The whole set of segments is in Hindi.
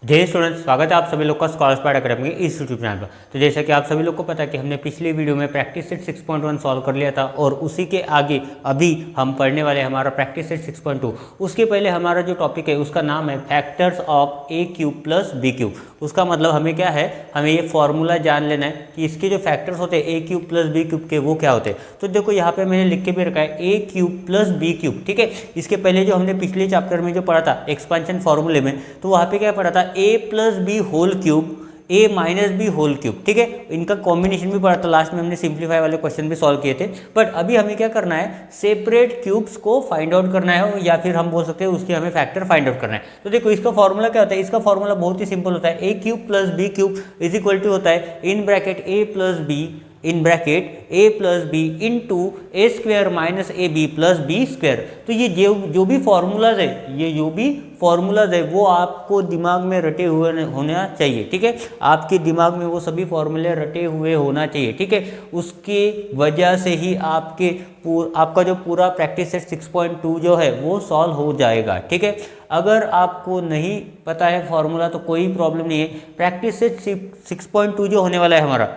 जय स्टूडेंट्स, स्वागत है आप सभी लोग का स्कॉलर्स पार्ट अकेडमी के इस यूट्यूब चैनल पर। तो जैसा कि आप सभी लोग को पता है कि हमने पिछले वीडियो में प्रैक्टिस सेट 6.1 सॉल्व कर लिया था और उसी के आगे अभी हम पढ़ने वाले हमारा प्रैक्टिस सेट 6.2। उसके पहले हमारा जो टॉपिक है उसका नाम है factors of a cube plus B cube. उसका मतलब हमें क्या है, हमें ये फॉर्मूला जान लेना है कि इसके जो फैक्टर्स होते हैं ए क्यूब प्लस बी क्यूब के वो क्या होते हैं। तो देखो यहाँ पे मैंने लिख के भी रखा है A cube plus B cube, ठीक है। इसके पहले जो हमने पिछले चैप्टर में जो पढ़ा था एक्सपेंशन फॉर्मूले में, तो वहाँ पे क्या पढ़ा था ए प्लस बी होल क्यूब ए माइनस बी होल क्यूब, ठीक है। इनका कॉम्बिनेशन भी पढ़ा था, लास्ट में हमने सिंप्लीफाई वाले क्वेश्चन भी सॉल्व किए थे। बट अभी हमें क्या करना है, सेपरेट क्यूब्स को फाइंड आउट करना है, या फिर हम बोल सकते हैं उसके हमें फैक्टर फाइंड आउट करना है। तो देखो इसका फॉर्मूला क्या होता है, इसका फॉर्मूला बहुत ही सिंपल होता है। A cube plus B cube is equal to होता है in bracket A plus B in bracket A plus B into A square minus A B plus B square. तो ये जो भी फॉर्मूलाज है, ये जो भी फॉर्मूलाज है वो आपको दिमाग में रटे हुए होना चाहिए, ठीक है। आपके दिमाग में वो सभी फॉर्मूले रटे हुए होना चाहिए, ठीक है। उसकी वजह से ही आपका जो पूरा प्रैक्टिस सेट 6.2 जो है वो सॉल्व हो जाएगा, ठीक है। अगर आपको नहीं पता है फॉर्मूला तो कोई प्रॉब्लम नहीं है। प्रैक्टिस सेट 6.2 जो होने वाला है हमारा,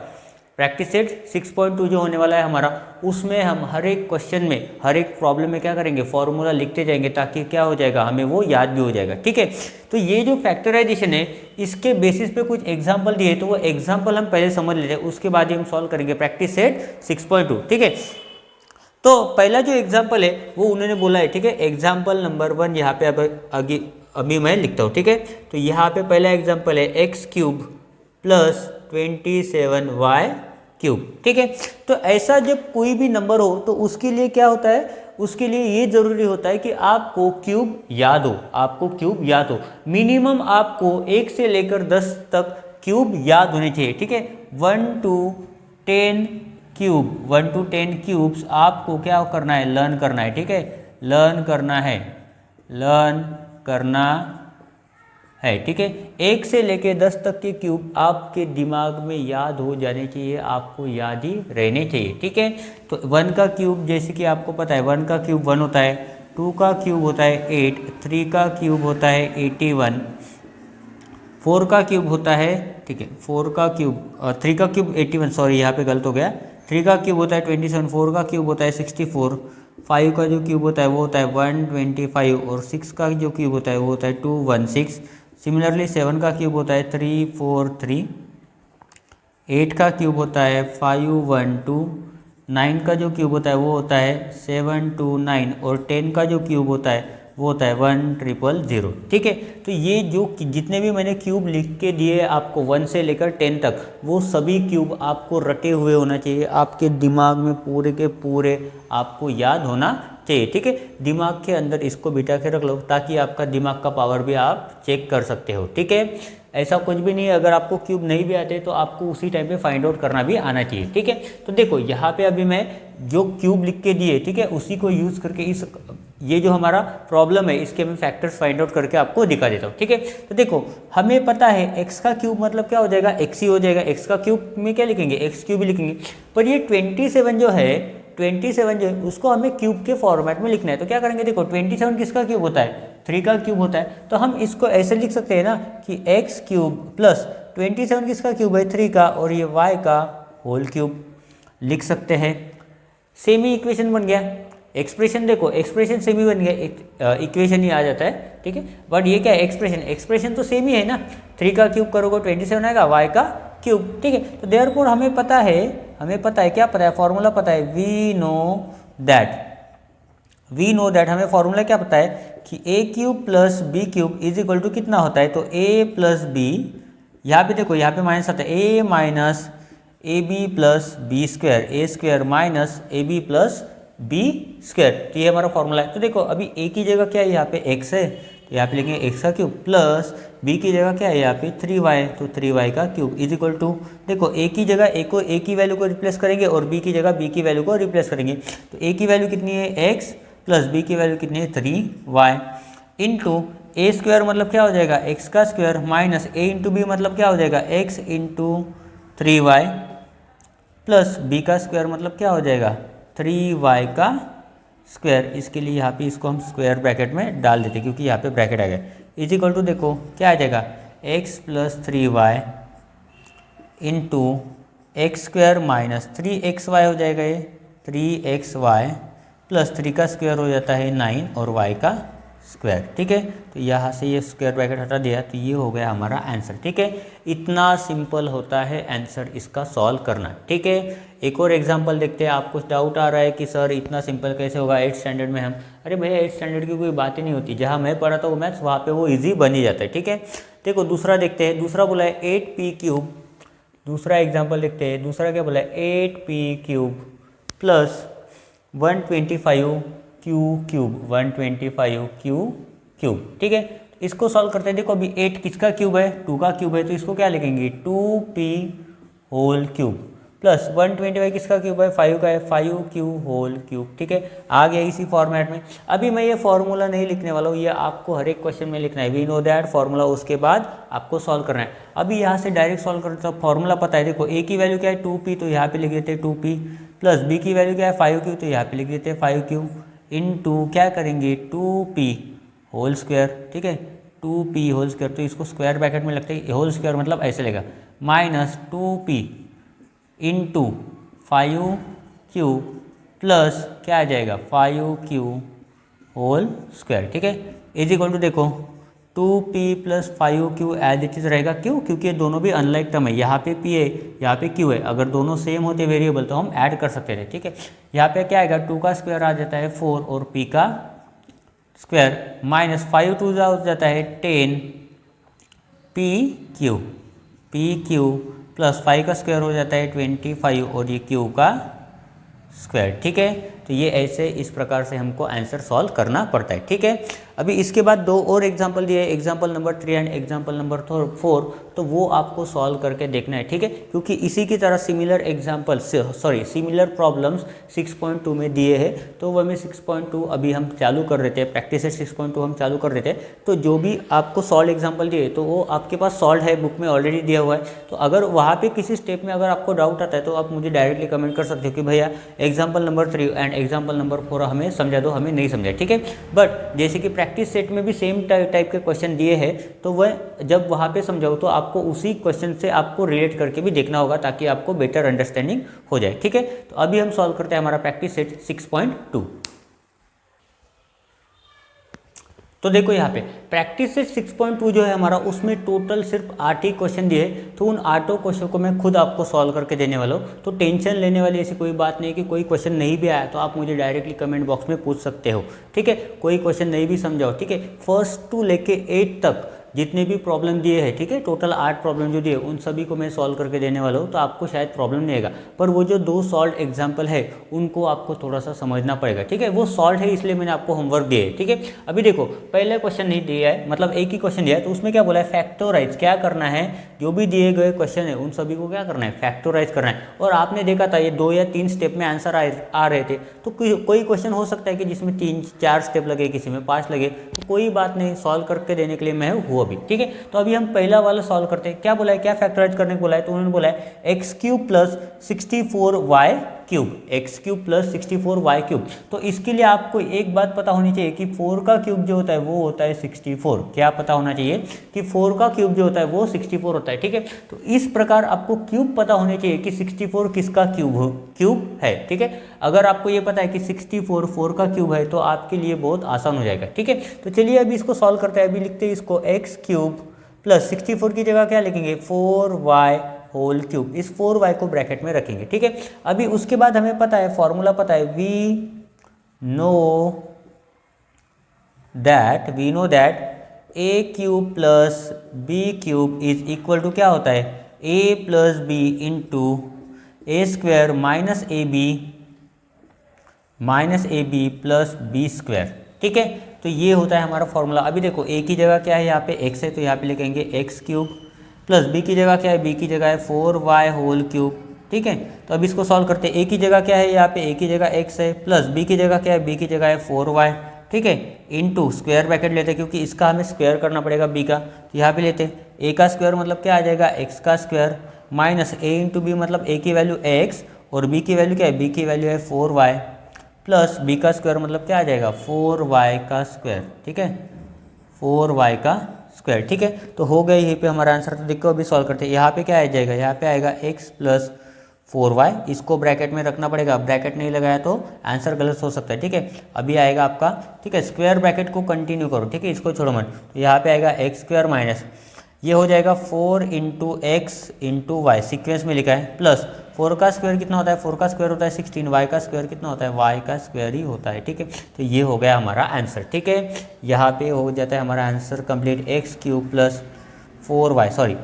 प्रैक्टिस सेट 6.2 जो होने वाला है हमारा, उसमें हम हर एक क्वेश्चन में, हर एक प्रॉब्लम में क्या करेंगे, फॉर्मूला लिखते जाएंगे, ताकि क्या हो जाएगा, हमें वो याद भी हो जाएगा, ठीक है। तो ये जो फैक्टराइजेशन है इसके बेसिस पे कुछ एग्जांपल दिए, तो वो एग्जांपल हम पहले समझ लेते हैं, उसके बाद ही हम सॉल्व करेंगे प्रैक्टिस सेट 6.2, ठीक है। तो पहला जो एग्जाम्पल है वो उन्होंने बोला है, ठीक है। एग्जाम्पल नंबर 1 यहाँ पे अभी मैं लिखता हूँ, ठीक है। तो यहाँ पे पहला एग्जाम्पल है x cube plus 27y cube, ठीक है। तो ऐसा जब कोई भी नंबर हो तो उसके लिए क्या होता है, उसके लिए ये जरूरी होता है कि आपको क्यूब याद हो, आपको क्यूब याद हो। मिनिमम आपको 1 से लेकर 10 तक क्यूब याद होने चाहिए, ठीक है। 1 to 10 क्यूब, 1 to 10 क्यूब्स आपको क्या करना है, लर्न करना है, ठीक है। लर्न करना है, लर्न करना है, ठीक है। 1 से लेके 10 तक के क्यूब आपके दिमाग में याद हो जाने चाहिए, आपको याद ही रहने चाहिए, ठीक है। तो 1 का क्यूब जैसे कि आपको पता है 1 का क्यूब 1 होता है, 2 का क्यूब होता है 8, 3 का क्यूब होता है 81, 4 का क्यूब होता है, ठीक है, 4 का क्यूब 3 का क्यूब 81, सॉरी यहाँ पे गलत हो गया, 3 का क्यूब होता है 27, 4 का क्यूब होता है 64, 5 का जो क्यूब होता है वो होता है 125 और 6 का जो क्यूब होता है वो होता है 216। सिमिलरली 7 का क्यूब होता है 343, 8 का क्यूब होता है 512, 9 का जो क्यूब होता है वो होता है 729 और 10 का जो क्यूब होता है वो होता है 1000, ठीक है। तो ये जो जितने भी मैंने क्यूब लिख के दिए आपको 1 से लेकर 10 तक, वो सभी क्यूब आपको रटे हुए होना चाहिए, आपके दिमाग में पूरे के पूरे आपको याद होना चाहिए, ठीक है। दिमाग के अंदर इसको बिठा के रख लो ताकि आपका दिमाग का पावर भी आप चेक कर सकते हो, ठीक है। ऐसा कुछ भी नहीं है, अगर आपको क्यूब नहीं भी आते तो आपको उसी टाइम पे फाइंड आउट करना भी आना चाहिए, ठीक है। तो देखो यहाँ पे अभी मैं जो क्यूब लिख के दिए, ठीक है, उसी को यूज़ करके ये जो हमारा प्रॉब्लम है इसके मैं फैक्टर्स फाइंड आउट करके आपको दिखा देता हूँ, ठीक है। तो देखो हमें पता है एक्स का क्यूब मतलब क्या हो जाएगा, एक्स ही हो जाएगा। एक्स का क्यूब में क्या लिखेंगे, एक्स क्यूब ही लिखेंगे। पर ये 27 जो है, 27 जो है उसको हमें क्यूब के फॉर्मेट में लिखना है। तो क्या करेंगे, देखो 27 किसका क्यूब होता है, 3 का क्यूब होता है। तो हम इसको ऐसे लिख सकते हैं ना कि एक्स क्यूब प्लस 27 किसका क्यूब है, 3 का, और ये वाई का होल क्यूब लिख सकते हैं। सेमी इक्वेशन बन गया। एक्सप्रेशन देखो, एक्सप्रेशन सेमी बन गया, इक्वेशन ही आ जाता है, ठीक है। बट ये क्या है, एक्सप्रेशन तो सेम ही है ना। 3 का क्यूब करोगे 27 आएगा, वाई का क्यूब, ठीक है। तो देयरफॉर हमें पता है क्या पता है, फॉर्मूला पता है, वी नो दैट हमें फॉर्मूला क्या पता है कि A cube plus B cube is equal to कितना होता है, तो ए प्लस बी, यहाँ पे देखो यहाँ पे माइनस आता है, A minus A B plus B square, A square minus A B plus B square. तो ये हमारा फॉर्मूला है। तो देखो अभी ए की जगह क्या है, यहाँ पे एक्स है, तो यहाँ पे लिखेंगे एक्स का क्यूब, प्लस बी की जगह क्या है, यहाँ पे 3y, तो 3y का क्यूब इज इक्वल टू, देखो ए की जगह ए की वैल्यू को रिप्लेस करेंगे और बी की जगह बी की वैल्यू को रिप्लेस करेंगे। तो ए की वैल्यू कितनी है, एक्स, प्लस बी की वैल्यू कितनी है, 3y, इंटू ए स्क्वायर मतलब क्या हो जाएगा, एक्स का square, minus a into b मतलब क्या हो जाएगा, x into 3y, plus b का स्क्वायर मतलब क्या हो जाएगा, 3y का स्क्वायर। इसके लिए यहाँ पे इसको हम स्क्वायर ब्रैकेट में डाल देते क्योंकि यहाँ पे ब्रैकेट आ गया, इज इक्वल टू देखो क्या आ जाएगा, x plus 3y into x square minus 3xy हो जाएगा, ये 3xy प्लस 3 का स्क्वायर हो जाता है 9 और y का स्क्वायर। ठीक है, तो यहाँ से ये स्क्वायर ब्रैकेट हटा दिया तो ये हो गया हमारा आंसर। ठीक है, इतना सिंपल होता है आंसर इसका सॉल्व करना। ठीक है, एक और एग्जांपल देखते हैं। आपको डाउट आ रहा है कि सर इतना सिंपल कैसे होगा 8th स्टैंडर्ड में हम, अरे भैया 8th स्टैंडर्ड की कोई बात ही नहीं होती। जहाँ मैं पढ़ा था वो मैथ्स वहाँ पे वो ईजी बन ही जाता है। ठीक है, देखो दूसरा देखते हैं। दूसरा बोला है 8p³। दूसरा एग्जाम्पल देखते हैं। दूसरा क्या बोला है 8p³ प्लस 125q³। ठीक है, इसको सॉल्व करते हैं। देखो अभी 8 किसका क्यूब है, 2 का क्यूब है, तो इसको क्या लिखेंगे 2p³ प्लस 125 किसका क्यूब है, 5 का है, 5q³। ठीक है, आ गया इसी फॉर्मेट में। अभी मैं ये फॉर्मूला नहीं लिखने वाला हूँ, ये आपको हर एक क्वेश्चन में लिखना है। वी नो दैट फॉर्मूला, उसके बाद आपको सॉल्व करना है। अभी यहाँ से डायरेक्ट सॉल्व करते हैं, फॉर्मूला पता है। देखो a की वैल्यू क्या है 2p, तो यहाँ पे लिख देते हैं 2p प्लस b की वैल्यू क्या है 5q, तो यहाँ पे लिख देते हैं 5q इनटू क्या करेंगे 2p²। ठीक है, 2p², तो इसको स्क्वायर ब्रैकेट में लगता है होल स्क्वायर, मतलब ऐसे लेगा minus 2p into 5q plus क्या आ जाएगा 5q²। ठीक है, इज इक्वल टू देखो 2p plus 5q as it is रहेगा। क्यों, क्योंकि ये दोनों भी अनलाइक टर्म है। यहाँ पे p है, यहाँ पे q है। अगर दोनों सेम होते वेरिएबल तो हम ऐड कर सकते थे। ठीक है, यहाँ पे क्या आएगा 2 का स्क्वायर आ जाता है 4 और p का स्क्वायर माइनस 5 2 हो जाता है 10 p³ प्लस 5 का स्क्वायर हो जाता है 25 और ये q का स्क्वायर। ठीक है, तो ये ऐसे इस प्रकार से हमको आंसर सॉल्व करना पड़ता है। ठीक है, अभी इसके बाद 2 और एग्जांपल दिए, example number 3 and example number 4, तो वो आपको सॉल्व करके देखना है। ठीक है, क्योंकि इसी की तरह सिमिलर एग्जांपल सिमिलर प्रॉब्लम्स 6.2 में दिए हैं, तो वह में 6.2 अभी हम चालू कर देते हैं, प्रैक्टिस 6.2 हम चालू कर देते हैं। तो जो भी आपको सॉल्व एग्जाम्पल दिए तो वो आपके पास सॉल्व है, बुक में ऑलरेडी दिया हुआ है। तो अगर वहाँ पे किसी स्टेप में अगर आपको डाउट आता है तो आप मुझे डायरेक्टली कमेंट कर सकते हो कि भैया example number 3 and example number 4 हमें समझा दो, हमें नहीं समझा। ठीक है, बट जैसे कि प्रैक्टिस सेट में भी सेम टाइप के क्वेश्चन दिए हैं, तो वह जब वहाँ पे समझाओ तो आपको उसी क्वेश्चन से आपको रिलेट करके भी देखना होगा, ताकि आपको बेटर अंडरस्टैंडिंग हो जाए। ठीक है, तो अभी हम सॉल्व करते हैं हमारा प्रैक्टिस सेट 6.2। तो देखो यहाँ पे प्रैक्टिस सेट 6.2 जो है हमारा, उसमें टोटल सिर्फ 8 ही क्वेश्चन दिए। तो उन 8 क्वेश्चन को मैं खुद आपको सॉल्व करके देने वाला हूँ। तो टेंशन लेने वाली ऐसी कोई बात नहीं कि कोई क्वेश्चन नहीं भी आया तो आप मुझे डायरेक्टली कमेंट बॉक्स में पूछ सकते हो। ठीक है, कोई क्वेश्चन नहीं भी समझाओ। ठीक है, 1 to लेके 8 तक जितने भी प्रॉब्लम दिए हैं, ठीक है, टोटल 8 प्रॉब्लम जो दिए उन सभी को मैं सॉल्व करके देने वाला हूँ। तो आपको शायद प्रॉब्लम नहीं आएगा, पर वो जो 2 सॉल्व एग्जाम्पल है उनको आपको थोड़ा सा समझना पड़ेगा। ठीक है, वो सॉल्व है इसलिए मैंने आपको होमवर्क दिए है। ठीक है, अभी देखो पहले क्वेश्चन नहीं दिया है, मतलब एक ही क्वेश्चन दिया है, तो उसमें क्या बोला है फैक्टराइज क्या करना है। जो भी दिए गए क्वेश्चन है उन सभी को क्या करना है फैक्टराइज करना है। और आपने देखा था ये 2 या 3 स्टेप में आंसर आ रहे थे। तो कोई क्वेश्चन हो सकता है कि जिसमें 3-4 स्टेप लगे, किसी में 5 लगे, तो कोई बात नहीं, सॉल्व करके देने के लिए मैं हूँ अभी। ठीक है, तो अभी हम पहला वाला सॉल्व करते हैं। क्या बोला है, क्या फैक्टराइज करने को बोला है, तो उन्होंने बोला है x³ plus 64y cube, x³ plus 64y³। तो इसके लिए आपको एक बात पता होनी चाहिए कि 4 का क्यूब जो होता है वो होता है 64। क्या पता होना चाहिए कि 4 का क्यूब जो होता है वो 64 होता है। ठीक है, तो इस प्रकार आपको क्यूब पता होने चाहिए कि 64 किसका क्यूब है। ठीक है, अगर आपको ये पता है कि 64 4 का क्यूब है तो आपके लिए बहुत आसान हो जाएगा। ठीक है, तो चलिए अभी इसको सॉल्व करते हैं। अभी लिखते हैं इसको x³ प्लस 64 की जगह क्या लिखेंगे 4y³। इस 4y को ब्रैकेट में रखेंगे। ठीक है, अभी उसके बाद हमें पता है फॉर्मूला पता है, we know that a³ plus b³ is equal to क्या होता है a plus b into a² minus ab plus b²। ठीक है, तो ये होता है हमारा फॉर्मूला। अभी देखो a की जगह क्या है, यहाँ पे x है, तो यहाँ पे लिखेंगे x³ प्लस b की जगह क्या है, b की जगह है 4y³। ठीक है, तो अब इसको सॉल्व करते हैं। a की जगह क्या है, यहाँ पे a की जगह x है, प्लस b की जगह क्या है, b की जगह है 4y। ठीक है, इनटू स्क्वायर ब्रैकेट लेते हैं क्योंकि इसका हमें स्क्वायर करना पड़ेगा b का, तो यहाँ पे लेते हैं a का स्क्वायर मतलब क्या आ जाएगा x का square minus a into b मतलब a की वैल्यू x और b की वैल्यू क्या है, b की वैल्यू है 4y प्लस b का स्क्वायर मतलब क्या आ जाएगा 4y का स्क्वायर। ठीक है, 4y का स्क्वायर। ठीक है, तो हो गया यहीं पे हमारा आंसर। तो देखो अभी सॉल्व करते हैं। यहाँ पे क्या आ जाएगा, यहाँ पे आएगा x प्लस 4y, इसको ब्रैकेट में रखना पड़ेगा, ब्रैकेट नहीं लगाया तो आंसर गलत हो सकता है। ठीक है, अभी आएगा आपका, ठीक है, स्क्वायर ब्रैकेट को कंटिन्यू करो, ठीक है, इसको छोड़ो मत। तो यहाँ पे आएगा एक्स स्क्वायर माइनस, ये हो जाएगा 4 into x into y, sequence में लिखा है, प्लस 4 का स्क्वायर कितना होता है, 4 का स्क्वायर होता है 16, वाई का स्क्वायर कितना होता है, वाई का स्क्वायर ही होता है। ठीक है, तो ये हो गया हमारा आंसर। ठीक है, यहाँ पे हो जाता है हमारा answer complete, x cube plus 4y, sorry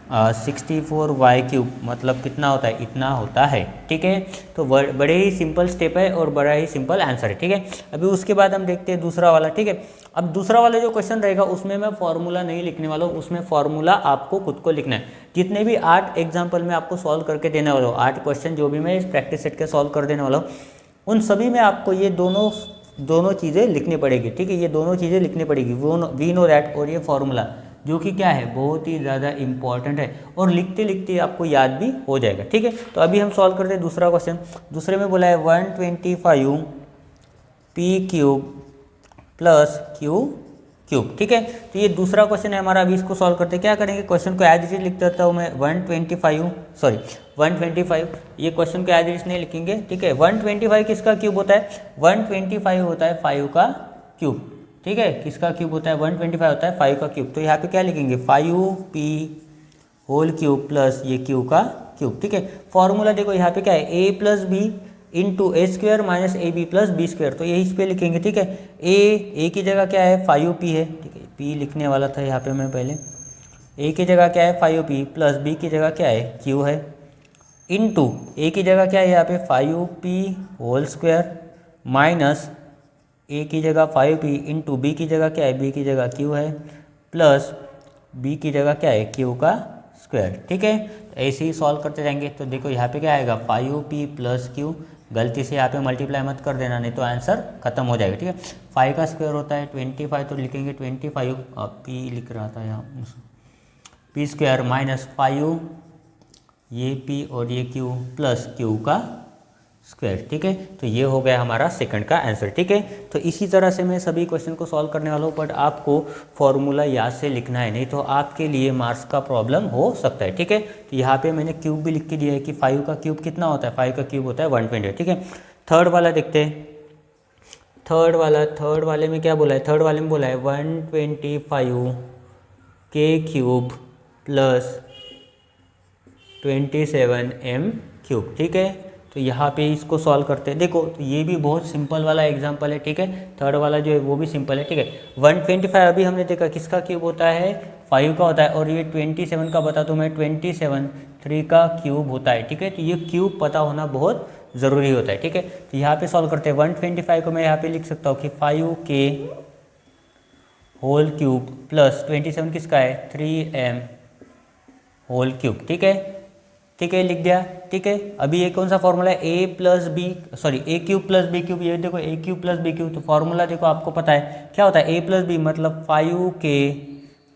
64y cube, मतलब कितना होता है, इतना होता है। ठीक है, तो बड़े ही सिंपल स्टेप है और बड़ा ही सिंपल आंसर है। ठीक है, अभी उसके बाद हम देखते हैं दूसरा वाला। ठीक है, अब दूसरा वाला जो क्वेश्चन रहेगा उसमें मैं फॉर्मूला नहीं लिखने वाला हूँ, उसमें फॉर्मूला आपको खुद को लिखना है। जितने भी 8 एग्जाम्पल में आपको सॉल्व करके देने वाला हूँ, 8 क्वेश्चन जो भी मैं इस प्रैक्टिस सेट के सॉल्व कर देने वाला हूँ, उन सभी में आपको ये दोनों चीज़ें लिखनी पड़ेगी। ठीक है, ये दोनों चीज़ें लिखनी पड़ेगी, वी नो दैट, और ये फॉर्मूला जो कि क्या है, बहुत ही ज़्यादा इंपॉर्टेंट है और लिखते लिखते आपको याद भी हो जाएगा। ठीक है, तो अभी हम सॉल्व करते हैं दूसरा क्वेश्चन। दूसरे में बोला है 125 p क्यूब प्लस क्यूब। ठीक है, तो ये दूसरा क्वेश्चन है हमारा। अभी इसको सॉल्व करते हैं। क्या करेंगे, क्वेश्चन को एज इट इज लिख देता हूँ मैं, 125, ये क्वेश्चन को एज इट इज नहीं लिखेंगे। ठीक है, 125 किसका क्यूब होता है, 125 होता है 5 का क्यूब। ठीक है, किसका क्यूब होता है, 125 होता है 5 का क्यूब। तो यहाँ पे क्या लिखेंगे, 5p होल क्यूब प्लस ये क्यू का क्यूब। ठीक है, फॉर्मूला देखो यहाँ पे क्या है, a plus B into A square minus A B plus B square, तो यही इस पे लिखेंगे। ठीक है, a की जगह क्या है, 5p है। ठीक है, p लिखने वाला था यहाँ पे मैं पहले, a की जगह क्या है 5p प्लस b की जगह क्या है q है, इंटू a की जगह क्या है यहाँ पे 5p whole square minus a की जगह 5p इंटू b की जगह क्या है, b की जगह q है, प्लस b की जगह क्या है, q का स्क्वायर। ठीक है, तो ऐसे ही सॉल्व करते जाएंगे। तो देखो यहाँ पे क्या आएगा, 5p प्लस q, गलती से यहाँ पे मल्टीप्लाई मत कर देना, नहीं तो आंसर खत्म हो जाएगा। ठीक है, 5 का स्क्वायर होता है 25, तो लिखेंगे 25, p लिख रहा था यहाँ, p स्क्वायर माइनस 5 ये p और ये q प्लस q का स्क्वायर। ठीक है, तो ये हो गया हमारा सेकंड का आंसर। ठीक है, तो इसी तरह से मैं सभी क्वेश्चन को सॉल्व करने वाला हूँ, बट आपको फॉर्मूला याद से लिखना है, नहीं तो आपके लिए मार्क्स का प्रॉब्लम हो सकता है। ठीक है, तो यहाँ पे मैंने क्यूब भी लिख के दिया है कि 5 का क्यूब कितना होता है, 5 का क्यूब होता है 120। ठीक है, थर्ड वाला देखते हैं। थर्ड वाले में क्या बोला है, थर्ड वाले में बोला है 125 के क्यूब प्लस 27m क्यूब। ठीक है, तो यहाँ पे इसको सॉल्व करते हैं। देखो, तो ये भी बहुत सिंपल वाला एग्जांपल है। ठीक है, थर्ड वाला जो है वो भी सिंपल है। ठीक है, 125 अभी हमने देखा किसका क्यूब होता है, 5 का होता है, और ये 27 का बता दूँ मैं, 27 3 का क्यूब होता है। ठीक है, तो ये क्यूब पता होना बहुत ज़रूरी होता है। ठीक है, तो यहाँ पे सॉल्व करते हैं। 125 को मैं यहाँ पे लिख सकता हूँ कि 5k होल क्यूब प्लस 27 किसका है, 3m होल क्यूब। ठीक है, लिख दिया। ठीक है, अभी ये कौन सा फॉर्मूला है, a plus b, sorry a cube plus B cube, ये देखो a cube plus B cube, तो फॉर्मूला देखो आपको पता है क्या होता है, a प्लस बी मतलब 5k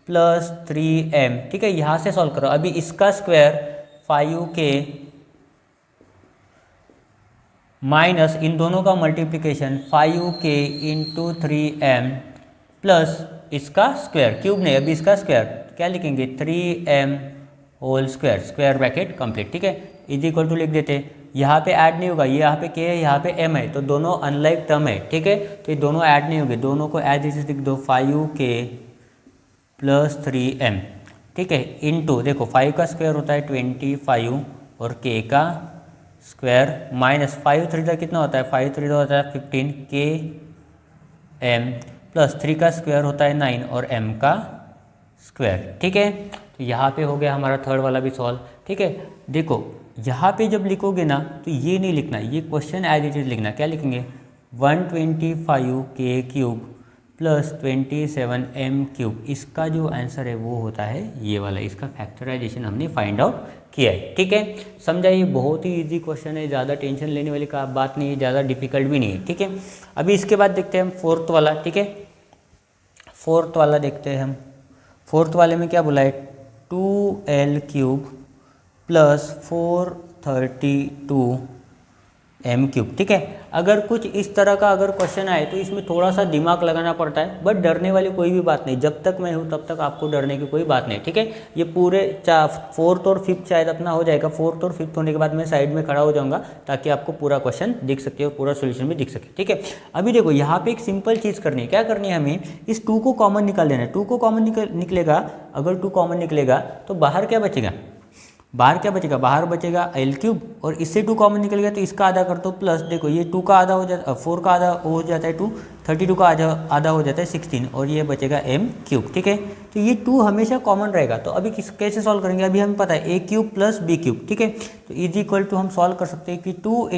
प्लस 3m। ठीक है, यहाँ से सॉल्व करो। अभी इसका स्क्वायर 5k माइनस इन दोनों का multiplication 5k into 3m plus इसका स्क्वायर, क्यूब नहीं, अभी इसका स्क्वायर क्या लिखेंगे, 3m whole square, square bracket complete. ठीक है, इज इक्वल टू लिख देते हैं। यहाँ पे ऐड नहीं होगा, ये यहाँ पे k है, यहाँ पे m है, तो दोनों अनलाइक टर्म है। ठीक है, तो ये दोनों ऐड नहीं होंगे, दोनों को एज इट इज लिख दो, 5k प्लस 3m। ठीक है, इनटू देखो 5 का स्क्वायर होता है 25 और k का स्क्वायर माइनस 5 3 कितना होता है, 5 3 होता है 15k m प्लस 3 का स्क्वायर होता है 9 और m का स्क्वायर। ठीक है, तो यहाँ पे हो गया हमारा थर्ड वाला भी सॉल्व। ठीक है, देखो यहाँ पे जब लिखोगे ना तो ये नहीं लिखना, ये क्वेश्चन एज इट इज लिखना। क्या लिखेंगे, 125k cube plus 27m cube, इसका जो आंसर है वो होता है ये वाला, इसका फैक्टराइजेशन हमने फाइंड आउट किया है। ठीक है, समझा, ये बहुत ही इजी क्वेश्चन है, ज़्यादा टेंशन लेने वाली का बात नहीं है, ज़्यादा डिफिकल्ट भी नहीं है। ठीक है, अभी इसके बाद देखते हैं हम फोर्थ वाला। ठीक है, फोर्थ वाला देखते हैं हम। फोर्थ वाले में क्या बोला है, 2l cube plus 432 M cube. ठीक है, अगर कुछ इस तरह का अगर क्वेश्चन आए तो इसमें थोड़ा सा दिमाग लगाना पड़ता है, बट डरने वाली कोई भी बात नहीं, जब तक मैं हूँ तब तक आपको डरने की कोई बात नहीं। ठीक है, ये पूरे 4th और 5th शायद अपना हो जाएगा, 4th और 5th होने के बाद मैं साइड में खड़ा हो जाऊँगा ताकि आपको पूरा क्वेश्चन दिख सके और पूरा सोल्यूशन भी दिख सके। ठीक है, अभी देखो यहाँ पे एक सिंपल चीज़ करनी है, क्या करनी है हमें, इस 2 को कॉमन निकाल देना है। 2 को कॉमन निकलेगा, अगर 2 कॉमन निकलेगा तो बाहर क्या बचेगा, बाहर बचेगा एल क्यूब, और इससे 2 कॉमन निकल गया तो इसका आधा कर दो, प्लस देखो ये 2 का आधा हो जाता, 4 का आधा हो जाता है 2, 32 का आधा हो जाता है 16, और ये बचेगा एम क्यूब। ठीक है, तो ये 2 हमेशा कॉमन रहेगा। तो अभी कैसे सॉल्व करेंगे, अभी हमें पता है A cube plus B cube. ठीक है, तो इज इक्वल टू हम सॉल्व कर सकते हैं कि 2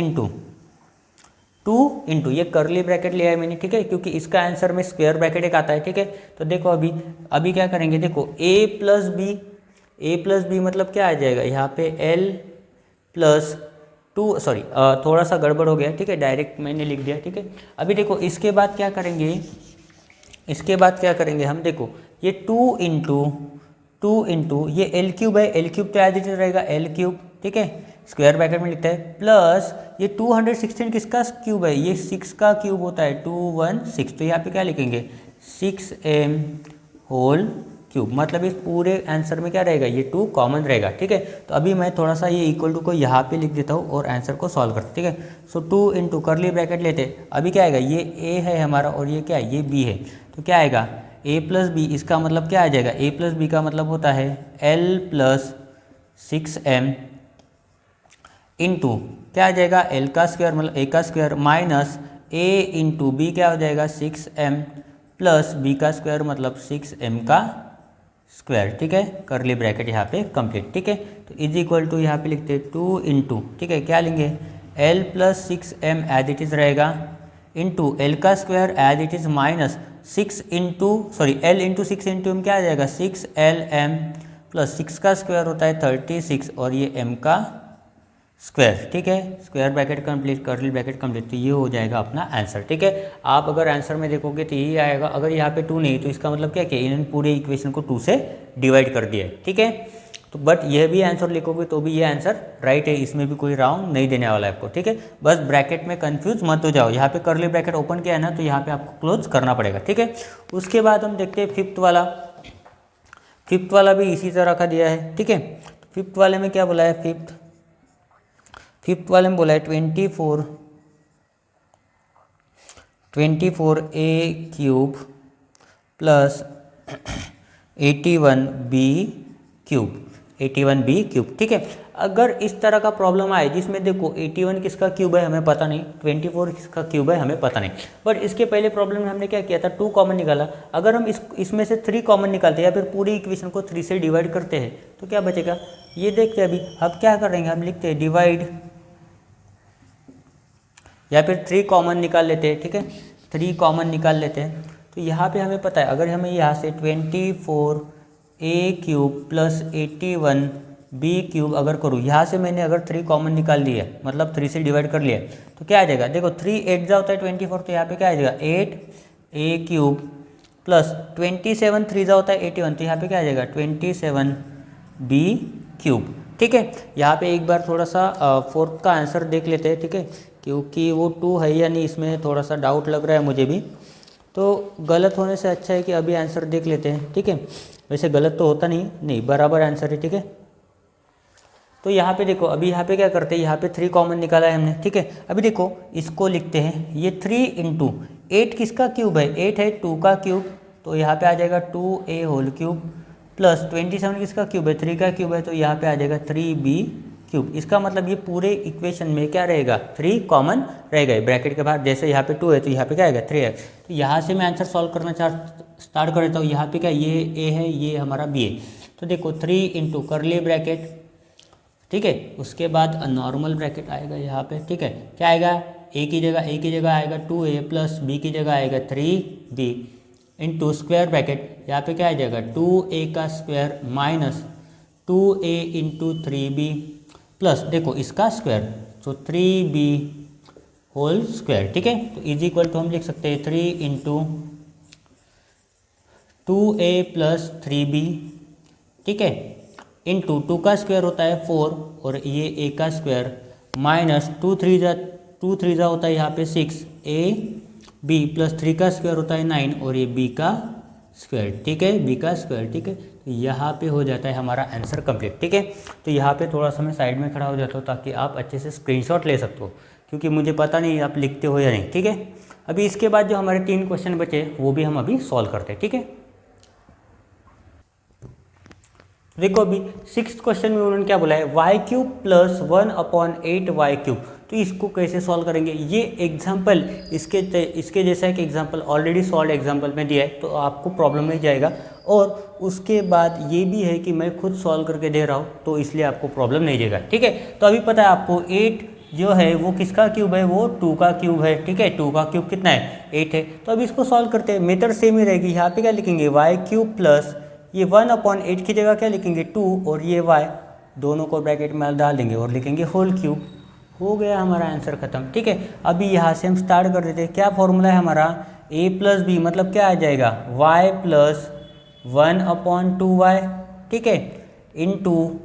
इंटू ये करली ब्रैकेट लिया है मैंने। ठीक है, क्योंकि इसका आंसर में स्क्वायर ब्रैकेट एक आता है। ठीक है, तो देखो अभी क्या करेंगे, देखो ए प्लस बी मतलब क्या आ जाएगा यहाँ पे एल प्लस 2, सॉरी थोड़ा सा गड़बड़ हो गया। ठीक है, डायरेक्ट मैंने लिख दिया। ठीक है, अभी देखो इसके बाद क्या करेंगे हम, देखो ये 2 इंटू ये एल क्यूब है, एल क्यूब तो एज इट इज रहेगा एल क्यूब। ठीक है, स्क्वायर ब्रैकेट में लिखता है, प्लस ये 216 किसका क्यूब है, ये 6 का क्यूब होता है 216, तो यहाँ पे क्या लिखेंगे 6m होल क्यूब, मतलब इस पूरे आंसर में क्या रहेगा, ये 2 कॉमन रहेगा। ठीक है, तो अभी मैं थोड़ा सा ये इक्वल टू को यहाँ पे लिख देता हूँ और आंसर को सॉल्व करते। ठीक है, सो 2 इंटू करली ब्रैकेट लेते, अभी क्या आएगा, ये ए है हमारा और ये क्या है, ये बी है, तो क्या आएगा ए प्लस बी, इसका मतलब क्या आ जाएगा, ए प्लस बी का मतलब होता है एल प्लस 6m इंटू क्या आ जाएगा, एल का स्क्वायर मतलब ए का square, minus a into B क्या हो जाएगा 6m प्लस बी का स्क्वायर मतलब 6m का स्क्वायर। ठीक है, करली ब्रैकेट यहाँ पे कंप्लीट। ठीक है, तो इज इक्वल टू यहाँ पे लिखते हैं 2 इंटू, ठीक है क्या लेंगे, L plus 6m as it is रहेगा, इंटू एल का square as it is minus 6 into sorry L into 6 into M क्या आ जाएगा 6lm प्लस 6 का स्क्वायर होता है 36 और ये m का स्क्वायर। ठीक है, स्क्वायर ब्रैकेट कंप्लीट, करली ब्रैकेट कंप्लीट, तो ये हो जाएगा अपना आंसर। ठीक है, आप अगर आंसर में देखोगे तो यही आएगा, अगर यहाँ पे 2 नहीं तो इसका मतलब क्या कि इन्होंने पूरे इक्वेशन को 2 से डिवाइड कर दिया है। ठीक है, तो बट यह भी आंसर लिखोगे तो भी ये आंसर राइट है, इसमें भी कोई रॉन्ग नहीं देने वाला है आपको। ठीक है, बस ब्रैकेट में कंफ्यूज मत हो जाओ, यहाँ पे करली ब्रैकेट ओपन किया है ना तो यहाँ पे आपको क्लोज करना पड़ेगा। ठीक है, उसके बाद हम देखते हैं फिफ्थ वाला भी इसी तरह का दिया है। ठीक है, फिफ्थ वाले में क्या बोला है, फिफ्थ वाले में बोला है 24a cube plus 81b cube. ठीक है, अगर इस तरह का प्रॉब्लम आए जिसमें देखो 81 किसका क्यूब है हमें पता नहीं, 24 किसका क्यूब है हमें पता नहीं, बट इसके पहले प्रॉब्लम में हमने क्या किया था 2 कॉमन निकाला। अगर हम इसमें से 3 कॉमन निकालते हैं या फिर पूरी इक्वेशन को 3 से डिवाइड करते हैं तो क्या बचेगा, ये देखते हैं। अभी अब क्या करेंगे, हम लिखते हैं डिवाइड या फिर 3 कॉमन निकाल लेते हैं। ठीक है, 3 कॉमन निकाल लेते हैं, तो यहाँ पे हमें पता है अगर हमें यहाँ से 24a cube plus 81b cube अगर करूँ, यहाँ से मैंने अगर 3 कॉमन निकाल लिया मतलब 3 से डिवाइड कर लिया तो क्या आ जाएगा, देखो 3 8 जा होता है 24, तो यहाँ पे क्या आ जाएगा 8a क्यूब प्लस 27 3 जा होता है 81, तो यहाँ पे क्या आ जाएगा 27b क्यूब। ठीक है, यहाँ पे एक बार थोड़ा सा 4th का आंसर देख लेते हैं। ठीक है, क्योंकि वो 2 है या नहीं इसमें थोड़ा सा डाउट लग रहा है मुझे भी, तो गलत होने से अच्छा है कि अभी आंसर देख लेते हैं। ठीक है, वैसे गलत तो होता नहीं बराबर आंसर है। ठीक है, तो यहाँ पे देखो अभी यहाँ पे क्या करते हैं, यहाँ पे 3 कॉमन निकाला है हमने। ठीक है, अभी देखो इसको लिखते हैं, ये 3 इंटू 8 किसका क्यूब है, 8 है 2 का क्यूब, तो यहाँ पे आ जाएगा 2a होल क्यूब प्लस 27 किसका क्यूब है, 3 का क्यूब है, तो यहाँ पे आ जाएगा 3b क्यूब। इसका मतलब ये पूरे इक्वेशन में क्या रहेगा, 3 कॉमन रहेगा ब्रैकेट के बाहर, जैसे यहाँ पे 2 है तो यहाँ पे क्या आएगा 3 है। तो यहाँ से मैं आंसर सॉल्व करना स्टार्ट कर देता हूँ। यहाँ पे क्या ये a है, ये हमारा b है, तो देखो 3 इंटू करली ब्रैकेट, ठीक है, उसके बाद नॉर्मल ब्रैकेट आएगा यहाँ पे। ठीक है, क्या आएगा, a की जगह आएगा 2a प्लस b की जगह आएगा 3b इंटू स्क्वायर ब्रैकेट, यहाँ पे क्या आ जाएगा 2a का square minus 2a into 3b plus देखो इसका स्क्वायर, तो 3b होल स्क्वायर। ठीक है, तो इज इक्वल टू हम लिख सकते हैं 3 इंटू 2a प्लस 3b, ठीक है, इंटू 2 का स्क्वायर होता है 4 और ये a का स्क्वायर माइनस 2 3 जा 2 3 होता है यहाँ पे 6 ए बी प्लस 3 का स्क्वायर होता है 9 और ये बी का स्क्वायर, ठीक है, बी का स्क्वायर, ठीक है। तो यहाँ पे हो जाता है हमारा आंसर कंप्लीट, ठीक है। तो यहाँ पे थोड़ा सा मैं साइड में खड़ा हो जाता हूँ ताकि आप अच्छे से स्क्रीनशॉट ले सकते हो, क्योंकि मुझे पता नहीं आप लिखते हो या नहीं, ठीक है। अभी इसके बाद जो हमारे 3 क्वेश्चन बचे वो भी हम अभी सॉल्व करते हैं, ठीक है। देखो अभी 6th क्वेश्चन में उन्होंने क्या बोला है, y cube plus 1/8 y cube. तो इसको कैसे सॉल्व करेंगे, ये एग्जाम्पल इसके जैसा एक एग्जाम्पल ऑलरेडी सॉल्व एग्जाम्पल में दिया है, तो आपको प्रॉब्लम नहीं जाएगा। और उसके बाद ये भी है कि मैं खुद सॉल्व करके दे रहा हूँ, तो इसलिए आपको प्रॉब्लम नहीं देगा, ठीक है। तो अभी पता है आपको 8 जो है वो किसका क्यूब है, वो 2 का क्यूब है, ठीक है। 2 का क्यूब कितना है, 8 है। तो अभी इसको सॉल्व करते हैं, मेथड सेम ही रहेगी। यहाँ पे क्या लिखेंगे, वाई क्यूब प्लस ये 1/8 की जगह क्या लिखेंगे 2 और ये y दोनों को ब्रैकेट में डाल देंगे और लिखेंगे होल क्यूब। हो गया हमारा आंसर खत्म, ठीक है। अभी यहाँ से हम स्टार्ट कर देते हैं। क्या फॉर्मूला है हमारा, a प्लस बी मतलब क्या आ जाएगा, y प्लस 1/2y, ठीक है, इनटू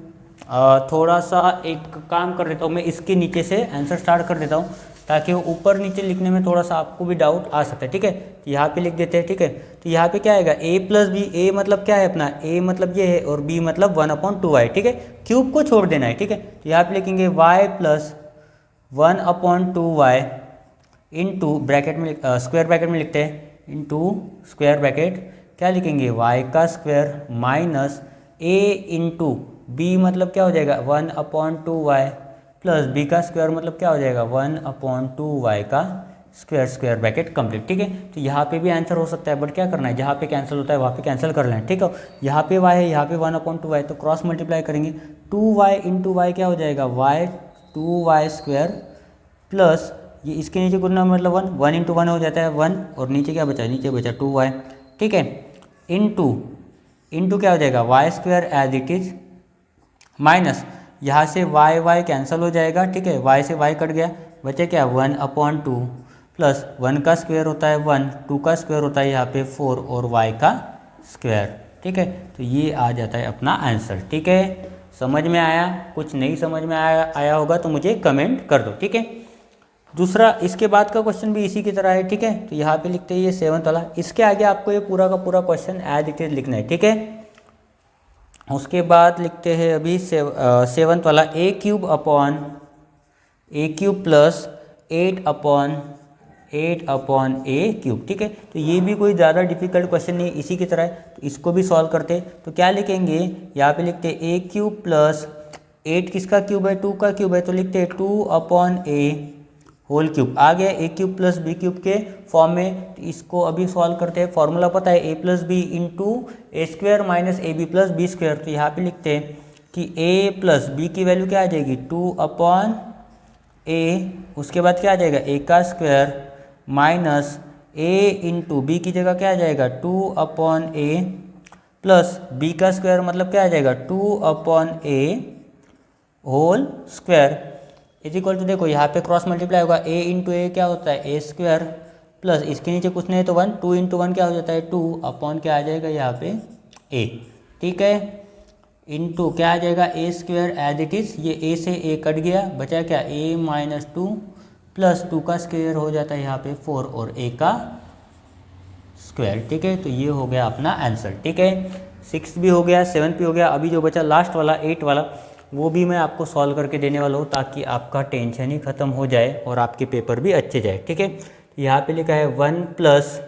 थोड़ा सा एक काम कर देता हूँ मैं, इसके नीचे से आंसर स्टार्ट कर देता हूँ ताकि वो ऊपर नीचे लिखने में थोड़ा सा आपको भी डाउट आ सकता है, ठीक है। तो यहाँ पे लिख देते हैं, ठीक है। तो यहाँ पे क्या आएगा, a प्लस बी, a मतलब क्या है अपना, a मतलब ये है और b मतलब 1/2y, ठीक है। क्यूब को छोड़ देना है, ठीक है। तो यहाँ पे लिखेंगे y plus 1/2y into bracket में स्क्वायर ब्रैकेट में लिखते हैं, इंटू स्क्वायर ब्रैकेट क्या लिखेंगे, y का square minus a into b मतलब क्या हो जाएगा 1/2y प्लस बी का स्क्वायर मतलब क्या हो जाएगा 1/2y का स्क्वायर, स्क्वायर ब्रैकेट कंप्लीट, ठीक है। तो यहाँ पे भी आंसर हो सकता है, बट क्या करना है, जहाँ पे कैंसिल होता है वहाँ पे कैंसिल कर लेना, ठीक है। यहाँ पे y है, यहाँ पे 1/2y, तो क्रॉस मल्टीप्लाई करेंगे, 2y इंटू वाई क्या हो जाएगा, y 2y स्क्वायर प्लस ये इसके नीचे गुना मतलब 1 इंटू 1 हो जाता है 1 और नीचे क्या बचा, नीचे बचा 2y, ठीक है, इंटू क्या हो जाएगा y square as it is minus यहाँ से y कैंसिल हो जाएगा, ठीक है, y से y कट गया, बचे क्या 1/2 प्लस 1 का स्क्वायर होता है 1, 2 का स्क्वायर होता है यहाँ पे 4 और y का स्क्वायर, ठीक है। तो ये आ जाता है अपना आंसर, ठीक है। समझ में आया, कुछ नहीं समझ में आया होगा तो मुझे कमेंट कर दो, ठीक है। दूसरा इसके बाद का क्वेश्चन भी इसी की तरह है, ठीक है। तो यहाँ पे लिखते हैं ये 7th वाला, इसके आगे आपको ये पूरा का पूरा क्वेश्चन एज इट इज लिखना है, ठीक है। उसके बाद लिखते हैं अभी 7th वाला, a cube plus 8/a cube, ठीक है। तो ये भी कोई ज़्यादा डिफिकल्ट क्वेश्चन नहीं, इसी की तरह है, तो इसको भी सॉल्व करते हैं। तो क्या लिखेंगे, यहाँ पे लिखते हैं a क्यूब प्लस 8 किसका क्यूब है, 2 का क्यूब है, तो लिखते हैं 2/a होल क्यूब। आ गया a cube plus B cube के फॉर्म में, तो इसको अभी सॉल्व करते हैं। फॉर्मूला पता है a plus B into A square minus A B plus B square. तो यहाँ पे लिखते हैं कि a प्लस बी की वैल्यू क्या आ जाएगी 2/a, उसके बाद क्या आ जाएगा a का square minus a into b की जगह क्या आ जाएगा 2/a प्लस b का स्क्वायर मतलब क्या आ जाएगा 2/a whole square is equal to, देखो यहाँ पे क्रॉस मल्टीप्लाई होगा, a इंटू ए क्या होता है a स्क्वायर प्लस इसके नीचे कुछ नहीं है तो 1, 2 इंटू 1 क्या हो जाता है 2 अपॉन क्या आ जाएगा यहाँ पे a, ठीक है, इंटू क्या आ जाएगा a square as it is, ये a से a कट गया, बचा क्या a माइनस 2 प्लस 2 का स्क्वायर हो जाता है यहाँ पे 4 और a का स्क्वायर, ठीक है। तो ये हो गया अपना आंसर, ठीक है। 6 भी हो गया, 7 भी हो गया, अभी जो बचा लास्ट वाला 8 वाला वो भी मैं आपको सॉल्व करके देने वाला हूँ ताकि आपका टेंशन ही खत्म हो जाए और आपके पेपर भी अच्छे जाए, ठीक है। यहाँ पे लिखा है 1 प्लस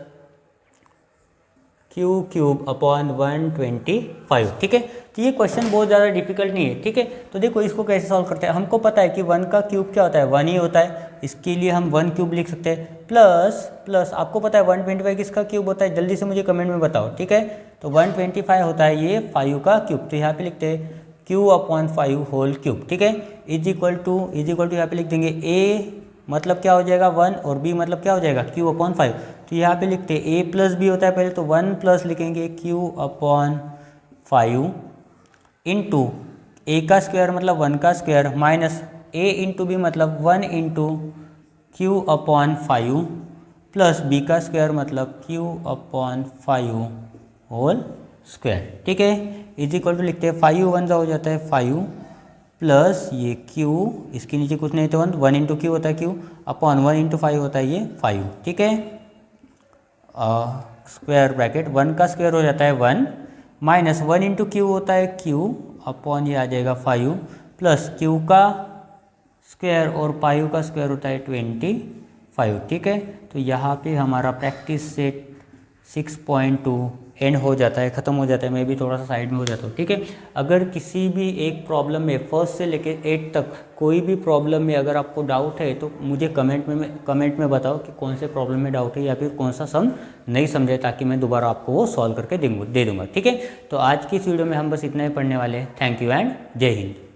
क्यू क्यूब अपॉन 125, ठीक है। तो ये क्वेश्चन बहुत ज़्यादा डिफिकल्ट नहीं है, ठीक है। तो देखो इसको कैसे सॉल्व करते हैं, हमको पता है कि 1 का क्यूब क्या होता है 1 ही होता है, इसके लिए हम 1 क्यूब लिख सकते हैं, प्लस आपको पता है 125 किसका क्यूब होता है, जल्दी से मुझे कमेंट में बताओ, ठीक है। तो 125 होता है ये 5 का क्यूब, तो यहाँ पे लिखते हैं q/5 होल क्यूब, ठीक है, इज इक्वल टू यहाँ पे लिख देंगे a मतलब क्या हो जाएगा 1 और b मतलब क्या हो जाएगा q/5। तो यहाँ पे लिखते हैं a प्लस b होता है पहले, तो 1 प्लस लिखेंगे q/5 इंटू a का स्क्वायर मतलब 1 का square minus a into b मतलब 1 इंटू q/5 प्लस b का स्क्वायर मतलब q/5 होल स्क्वायर, ठीक है, इज इक्वल टू लिखते हैं 5 1 हो जाता है 5 प्लस ये क्यू, इसके नीचे कुछ नहीं तो 1 इंटू क्यू होता है क्यू, अपॉन 1 इंटू 5 होता है ये 5, ठीक है। स्क्वायर ब्रैकेट 1 का स्क्वायर हो जाता है 1, माइनस 1 इंटू क्यू होता है क्यू, अपॉन ये आ जाएगा 5, प्लस क्यू का स्क्वायर और पायू का स्क्वायर होता है 25, ठीक है। तो यहाँ पे हमारा प्रैक्टिस सेट 6.2 एंड हो जाता है, ख़त्म हो जाता है। मैं भी थोड़ा सा साइड में हो जाता हूँ, ठीक है। अगर किसी भी एक प्रॉब्लम में फर्स्ट से लेके 8 तक कोई भी प्रॉब्लम में अगर आपको डाउट है तो मुझे कमेंट में बताओ कि कौन से प्रॉब्लम में डाउट है या फिर कौन सा सम नहीं समझे, ताकि मैं दोबारा आपको वो सॉल्व करके दे दूँगा, ठीक है। तो आज की इस वीडियो में हम बस इतना ही पढ़ने वाले हैं। थैंक यू एंड जय हिंद।